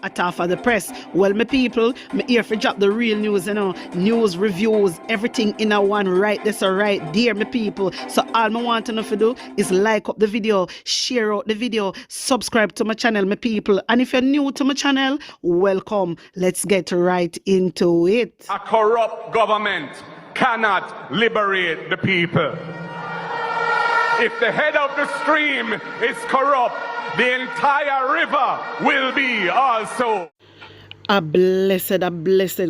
At half of the press. Well, my people, me here for drop the real news, news, reviews, everything in a one right this or right there, my people. So all I want to know to do is like up the video, share out the video, subscribe to my channel, my people. And if you're new to my channel, welcome. Let's get right into it. A corrupt government cannot liberate the people. If the head of the stream is corrupt, the entire river will be also. A blessed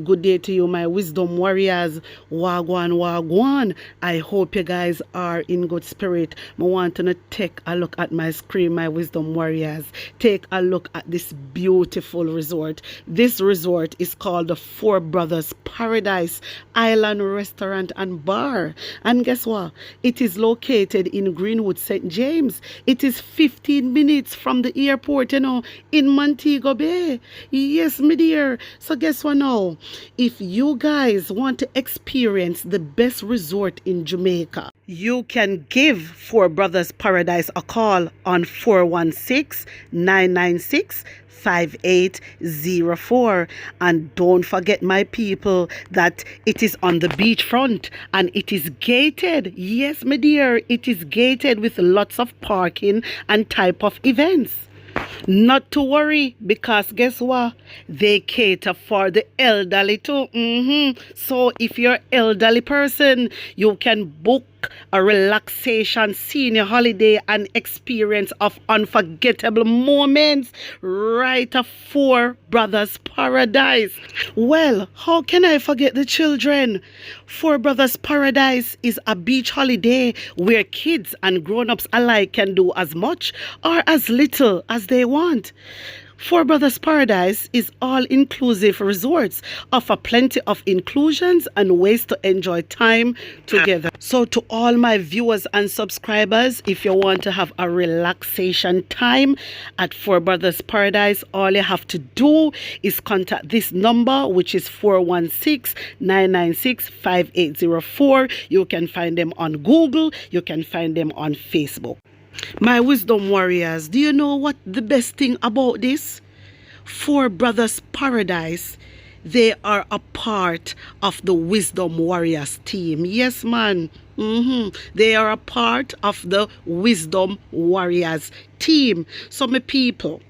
good day to you, my wisdom warriors. Wagwan, wagwan. I hope you guys are in good spirit. I want to take a look at my screen, my wisdom warriors. Take a look at this beautiful resort. This resort is called the Four Brothers Paradise Island Restaurant and Bar. And guess what? It is located in Greenwood, St. James. It is 15 minutes from the airport, in Montego Bay. Yes, me dear. So guess what now? If you guys want to experience the best resort in Jamaica, you can give Four Brothers Paradise a call on 416-996-5804. And don't forget, my people, that it is on the beachfront and it is gated. Yes, my dear, it is gated with lots of parking and type of events. Not to worry, because guess what? They cater for the elderly too. So if you're an elderly person, you can book a relaxation senior holiday and experience of unforgettable moments right at Four Brothers Paradise. Well, how can I forget the children? Four Brothers Paradise is a beach holiday where kids and grown-ups alike can do as much or as little as they want. Four Brothers Paradise is all-inclusive resorts, offer plenty of inclusions and ways to enjoy time together. So to all my viewers and subscribers, if you want to have a relaxation time at Four Brothers Paradise, all you have to do is contact this number, which is 416-996-5804. You can find them on Google. You can find them on Facebook. My wisdom warriors, do you know what the best thing about this? Four Brothers Paradise, they are a part of the Wisdom Warriors team. Yes, man. They are a part of the Wisdom Warriors team. So, my people,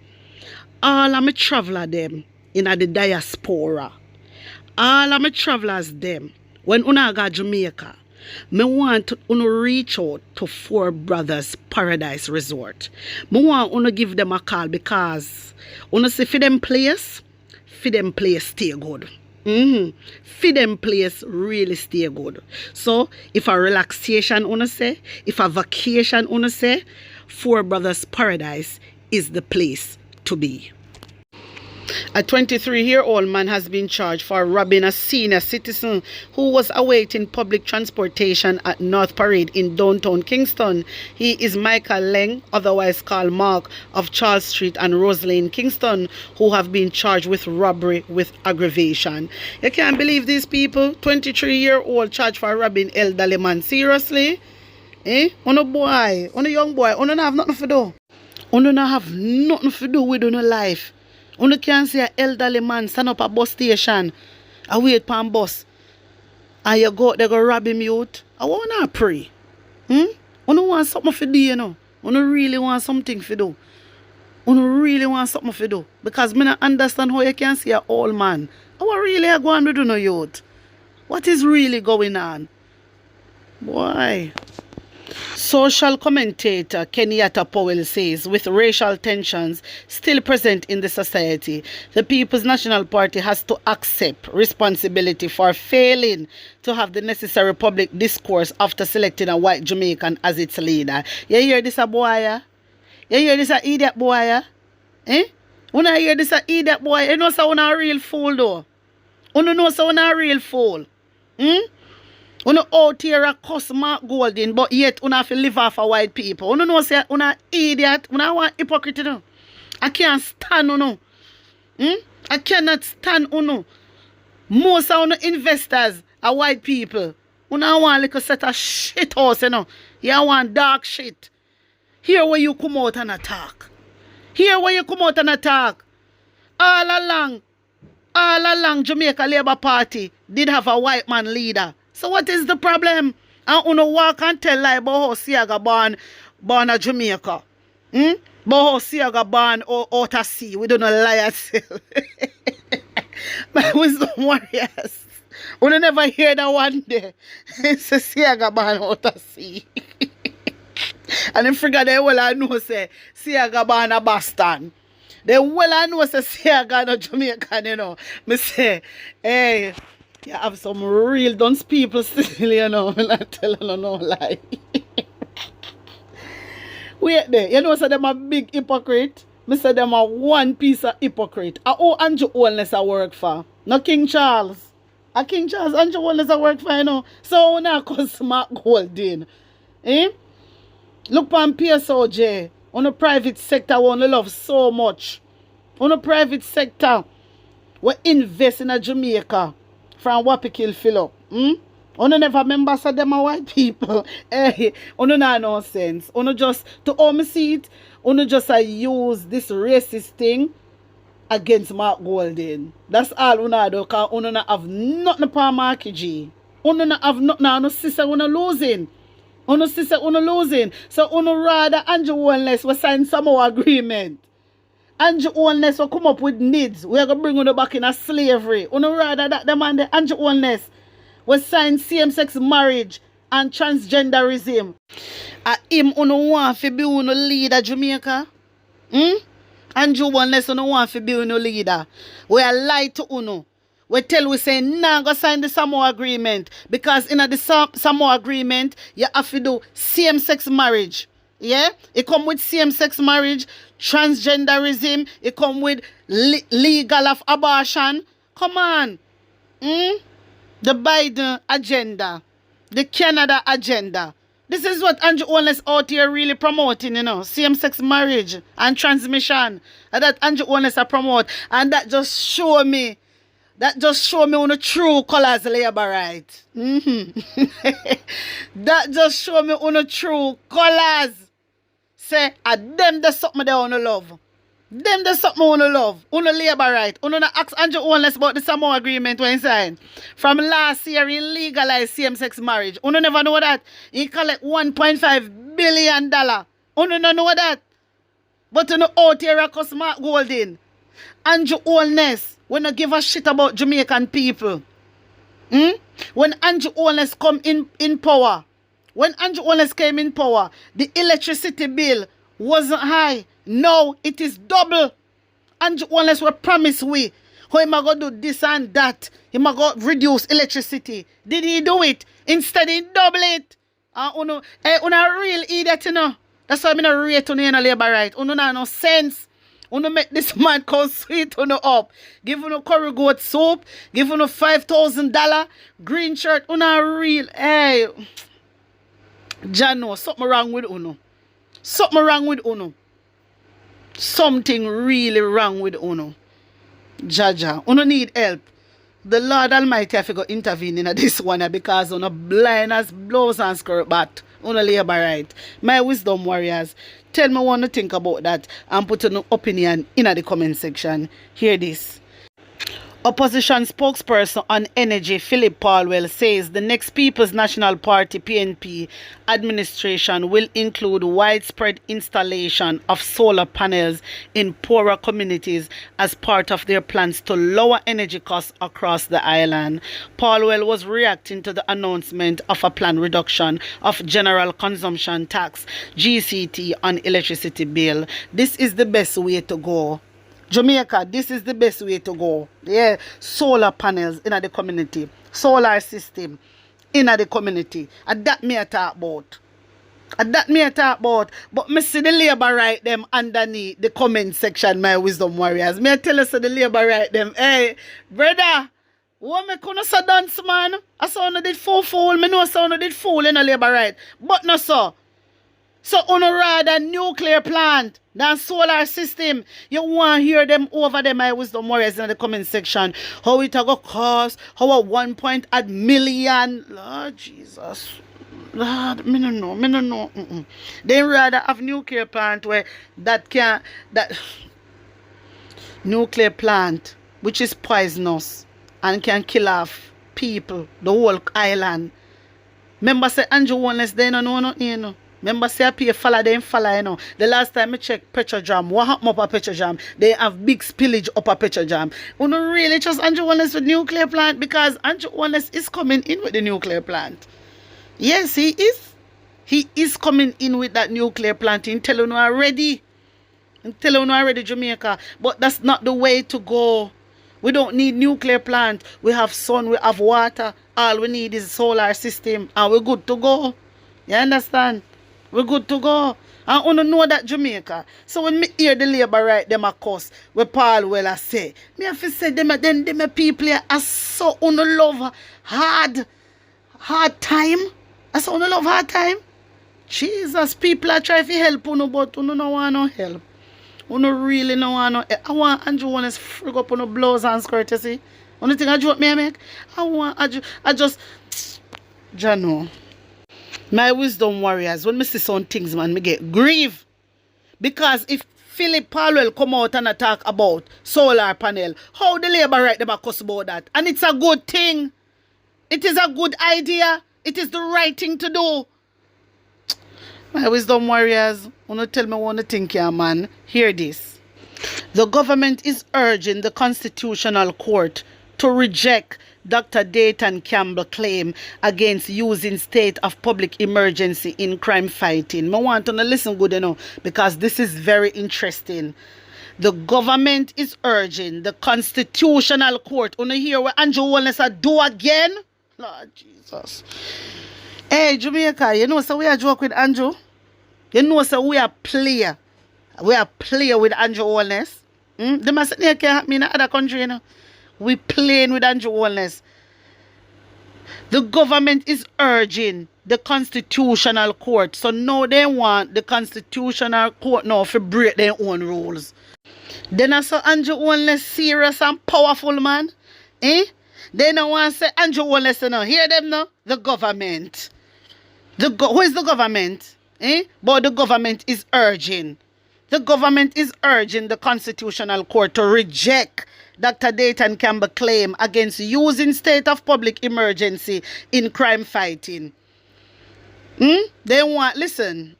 all of my traveler them in the diaspora, all of my travelers them, when una go Jamaica, me want to reach out to Four Brothers Paradise Resort. Me want to give them a call because see for them place stay good. For them place really stay good. So if a relaxation say, if a vacation say, Four Brothers Paradise is the place to be. A 23-year-old man has been charged for robbing a senior citizen who was awaiting public transportation at North Parade in downtown Kingston. He is Michael Leng, otherwise called Mark, of Charles Street and Rose Lane, Kingston, who have been charged with robbery with aggravation. You can't believe these people. 23-year-old charged for robbing elderly man. Seriously? On a boy, on a young boy, on don't have nothing to do. On don't have nothing to do with on life. You can see an elderly man stand up at bus station and wait for a bus. And you go out there go rob him youth. I want to pray. You want something to do, You really want something to do. You really want something to do. Because I don't understand how you can see an old man. What really are going to do no youth? What is really going on? Boy. Social commentator Kenyatta Powell says, with racial tensions still present in the society, the People's National Party has to accept responsibility for failing to have the necessary public discourse after selecting a white Jamaican as its leader. You hear this, a boy? You hear this, a idiot boy? When I hear this, a idiot boy, you know so a real fool though. You know so a real fool. Una out here a cuss Mark Golden, but yet una have to live off of white people. Una know say una idiot, una want hypocrite no. I can't stand uno. I cannot stand uno. Most of uno investors are white people. Una want like a set of shit house, You want dark shit. Here where you come out and attack. Here where you come out and attack. All all along Jamaica Labour Party did have a white man leader. So what is the problem? And uno walk and tell lie about how Siaga born a Jamaica. But how Siaga born out of sea. We don't know lie ourselves. My wisdom warriors. Uno never hear that one day. It's a Siaga born out of sea. And then figure they well I know say Siaga born a Boston. They well I know say Siaga no Jamaican, you know. Me say, hey, you have some real dunce people still, you know. I'm not telling you no lie. Wait there, you know say them a big hypocrite. Me say them a one piece of hypocrite. Who Andrew Holness a work for? No King Charles. A King Charles Andrew Holness a work for, you know. So now cause Smart Golding. Eh? Look on PSOJ. On the private sector we only love so much. On the private sector we invest in a Jamaica from Wapikill Philip. Uno never remember so them are white people. Hey, uno not no sense. Uno just to me see it, uno just use this racist thing against Mark Golden. That's all uno do, cause uno not have nothing upon Marky G. Uno not have nothing, uno sister uno losing. Uno sister uno losing. So uno rather Andrew Holness will sign some more agreement. Andrew Holness will come up with needs. We are gonna bring uno back in a slavery. Uno rather that the man the Andrew Holness will sign same-sex marriage and transgenderism. Him uno want to be uno leader Jamaica? Andrew Holness uno want to be uno leader. We are lie to uno. We tell we say nah go sign the Samoa agreement because in the Samoa agreement you have to do same-sex marriage. Yeah? It come with same-sex marriage, transgenderism, it come with legal of abortion. Come on. The Biden agenda, the Canada agenda. This is what Andrew Holness out here really promoting, you know, same-sex marriage and transmission. And that Andrew Holness are promote. And that just show me on the true colors labor right. That just show me on the true colors. Say, them there's something they want to love. Them there's something I want to love. Uno labor right. Uno not ask Andrew Holness about the Samoa agreement when he signed. From last year, he legalized same-sex marriage. Uno never know that. He collect $1.5 billion. Uno no know that. But uno out here a Smart Golding. Andrew Holness, we not give a shit about Jamaican people. When Andrew Holness come in power, when Andrew Holness came in power, the electricity bill wasn't high. No, it is double. Andrew Holness will promise we how he go do this and that. He go reduce electricity. Did he do it? Instead he double it. Uno real idiot, you know. That's why I not rate on the labor right. Uno no sense. Uno make this man come sweet uno up. Give uno curry goat soup. Give uno $5,000 green shirt. Uno real. Hey, Jano, something wrong with uno. Something wrong with uno. Something really wrong with uno. Jaja, uno need help. The Lord Almighty have to go intervene in this one because uno blind as blows and skirt bat. Uno labor right. My wisdom warriors, tell me what you think about that and put an opinion in the comment section. Hear this. Opposition spokesperson on energy Philip Palwell says the next People's National Party PNP administration will include widespread installation of solar panels in poorer communities as part of their plans to lower energy costs across the island. Palwell was reacting to the announcement of a planned reduction of general consumption tax GCT on electricity bill. This is the best way to go. Jamaica, this is the best way to go. Yeah, solar panels in the community, solar system in the community. And that me I talk about. But me see the labor right them underneath the comment section, my wisdom warriors. Me I tell us the labor right them. Hey, brother, what me couldn't say dance, man? I saw no did fool. Me know I saw no did fool in a labor right. But no so. So uno rather nuclear plant than solar system. You want to hear them over there, my wisdom warriors, in the comment section. How it a go cost, how a 1 million. Lord Jesus. Lord, me no know. They rather have nuclear plant where that can nuclear plant, which is poisonous and can kill off people, the whole island. Remember say Andrew Wallace they no know nothing, you know. Remember say I pay follow them follow, you know. The last time I checked Petrojam, what happened up at Petrojam? They have big spillage up at Petrojam. We don't really trust Andrew Wallace with nuclear plant because Andrew Wallace is coming in with the nuclear plant. Yes, he is. He is coming in with that nuclear plant. He tell you already. He tell you already, Jamaica. But that's not the way to go. We don't need nuclear plant. We have sun, we have water. All we need is solar system. And we're good to go. You understand? We're good to go. And I know that Jamaica. So when me hear the Labour right, them a cuss, where Paul Weller say, me have to say them people here are so love hard time. I so love hard time. Jesus, people are trying to help you, but you don't want no help. You don't really no want no help. I want Andrew Wallace frig up on the blouse and skirt, you see. Only thing I joke me make. I just Jano. My wisdom warriors, when I see some things, man, me get grieve. Because if Philip Powell come out and talk about solar panel, how the Labour right them a cuss about that? And it's a good thing. It is a good idea. It is the right thing to do. My wisdom warriors, wanna tell me one thing here, man. Hear this. The government is urging the Constitutional Court to reject Dr. Dayton Campbell's claim against using state of public emergency in crime fighting. I want to listen good, you know, because this is very interesting. The government is urging the Constitutional Court. You hear what Andrew Wallace do again? Lord Jesus. Hey, Jamaica, you know, so we are joke with Andrew. You know, so we are player. We are player with Andrew Wallace. They must can't happen in other country, you know. We playing with Andrew Wallace. The government is urging the Constitutional Court. So now they want the Constitutional Court now to break their own rules. Then I saw Andrew Wallace serious and powerful, man. Eh? They don't want to say Andrew Wallace, you know. Hear them now? The government. Who is the government? Eh? But the government is urging. The government is urging the Constitutional Court to reject Dr. Dayton Campbell's claim against using state of public emergency in crime fighting. They want, listen,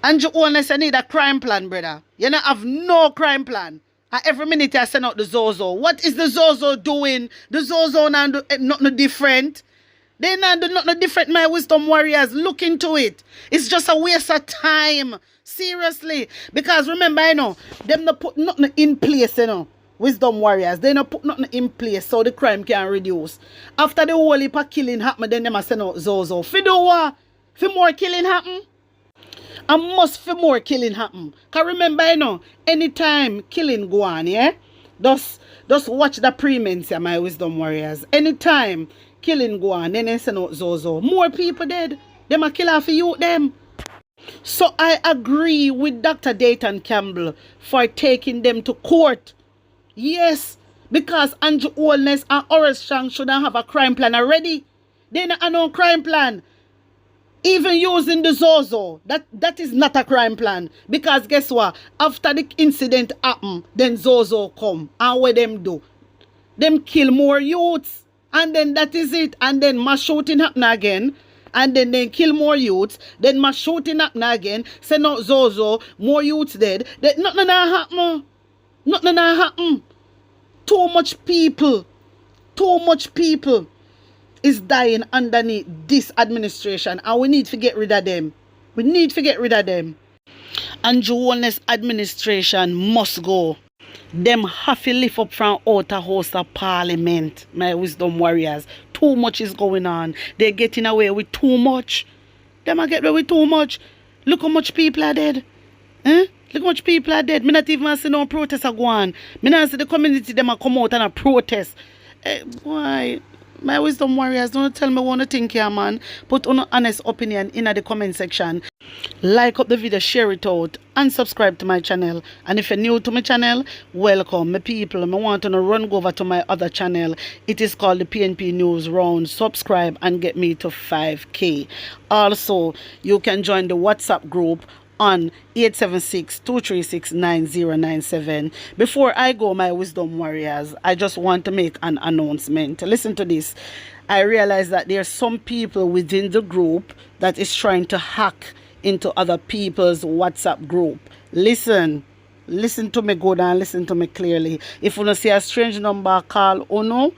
Andrew Wallace, I need a crime plan, brother. You don't have no crime plan. And every minute I send out the Zozo. What is the Zozo doing? The Zozo not nothing different. They not do nothing different, my wisdom warriors. Look into it. It's just a waste of time. Seriously. Because remember, you know, them not put nothing in place, you know. Wisdom warriors, they not put nothing in place so the crime can reduce. After the whole heap of killing happen, then they must send out Zozo. For do what? For more killing happen? And must for more killing happen. Because remember, you know, anytime killing go on, yeah? Just watch the premiums, yeah, my wisdom warriors. Anytime killing go on, then they send out Zozo. More people dead. Them a kill off you, them. So I agree with Dr. Dayton Campbell for taking them to court. Yes, because Andrew Wallace and Horace Chang shouldn't have a crime plan already. They don't have no crime plan. Even using the Zozo, that is not a crime plan. Because guess what? After the incident happened, then Zozo come. And what them do? Them kill more youths. And then that is it. And then mass shooting happen again. And then they kill more youths. Then mass shooting happen again. Send out Zozo, more youths dead. Nothing happen. Nothing happen. Too much people is dying underneath this administration, and we need to get rid of them. We need to get rid of them. Andrew Wallace administration must go. Them have to lift up from outer house of parliament, my wisdom warriors. Too much is going on. They're getting away with too much. Them are getting away with too much. Look how much people are dead. Eh? Look how much people are dead. Me not even see no protests are going. Me not see the community them a come out and a protest. Why? My wisdom warriors, don't tell me what you think here, man. Put on an honest opinion in the comment section. Like up the video, share it out, and subscribe to my channel. And if you're new to my channel, welcome, my people. I want to run over to my other channel. It is called the PNP News Round. Subscribe and get me to 5K. Also, you can join the WhatsApp group on 876-236-9097. Before I go, my wisdom warriors, I just want to make an announcement. Listen to this. I realize that there are some people within the group that is trying to hack into other people's WhatsApp group. Listen to me good and listen to me clearly. If you see a strange number call uno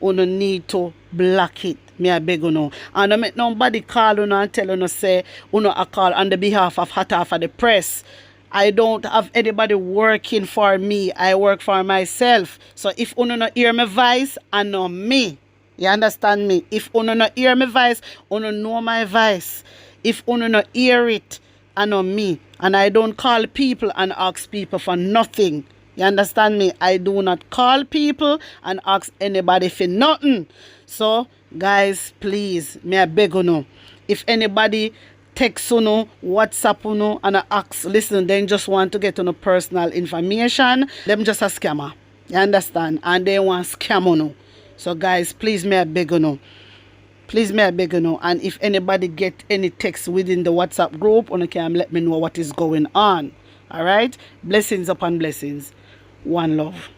need to block it. Me I beg you. And I make nobody call uno and tell uno say uno a call on the behalf of Hot Off of the Press. I don't have anybody working for me. I work for myself. So if uno not hear my voice, I know me. You understand me? If uno not hear my voice, uno know my voice. If uno not hear it, I know me. And I don't call people and ask people for nothing. You understand me? I do not call people and ask anybody for nothing. So, guys, please, me I beg you. If anybody text you, WhatsApp you, and ask, listen, they just want to get on personal information, them just a scammer. You understand? And they want scam you. So, guys, please, me I beg you. Please, may I beg you. And if anybody get any text within the WhatsApp group, you can let me know what is going on. All right? Blessings upon blessings. One love.